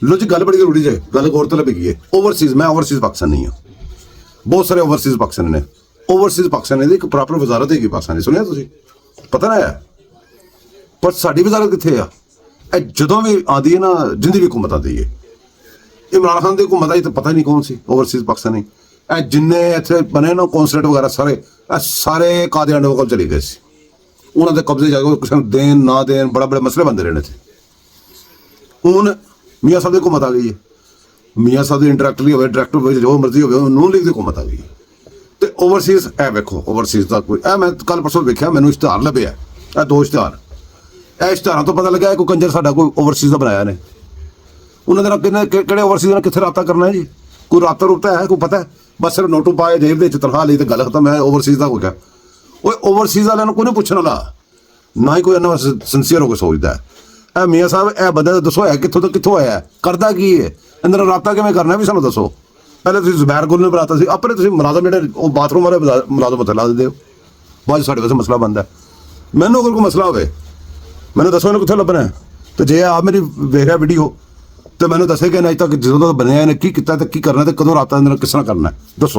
लो जी गल बड़ी जरूरी है, गल गौरतलब है ओवरसीज, मैं ओवरसीज पाकिस्तान नहीं हूँ, बहुत सारे ओवरसीज पाकिस्तान ने, ओवरसीज पाकिस्तान की एक प्रॉपर वजारत है पाकिस्तान, सुनिया तुसीं पता ना है, पर साडी वजारत कित्थे आ? जदों भी आती है ना जिंदी भी हुकूमत आती है, इमरान खान की हुकूमत आई तो पता ही नहीं कौन सी ओवरसीज पाकिस्तानी, जिन्ने इत्थे बने ना कौंसलेट वगैरह सारे कादियान कोल चले गए सी, उन्होंने कब्जे जाके किसी को देन ना देन बड़ा बड़े मसले बनते रहे थे। हुण मियाँ साहब की हुकूमत आ गई है, मियाँ साहब इंटरैक्टली हो डायरैक्ट हो जो मर्जी हो नून लीग की हुकूमत आ गई है। तो ओवरसीज ए वेखो ओवरसीज का कोई मैं कल परसों वेख्या मैनू इश्तिहार लभ्या दो इश्तिहार, इश्तिहारों तो पता लगा कोई कंजर साडा कोई ओवरसीज का बनाया ने, उन्होंने किहड़े ओवरसीज ने कित्थे राबता करना है जी, कोई राबता रुबता है कोई पता है? बस सिर्फ नोटू पाए जेब के तनख्वाह ली तो गल खत्म है, ओवरसीज का कोई क्या वो ओवरसीज वाले कोई नहीं पुछण वाला, ना ही कोई इन्ना सिंसीयर होकर सोचता है। मियाँ साहब ए बंदा दसो है कित्थों तो कित्थों आया, करदा की है, इन्हां राबता किवें करना भी सानूं दसो। पहले तुसीं ज़ुबैर गुल ने बुलाता सी, अपने तुसीं मुलाजम जिहड़े बाथरूम वाले मुलाजम उत्थे ला दिंदे हो, बाद साडे वास्ते मसला बनदा है। मैनूं अगर कोई मसला होवे मैनूं दसो इन्हूं कित्थों लभना है, तो जे आप मेरी वेख रहा वीडियो तो मैनूं दसे कि अज तक जदों तक बनया इन्हें की कीता ते की करना ते कदों राबता इन्हां नाल किस तरह करना है, दसो।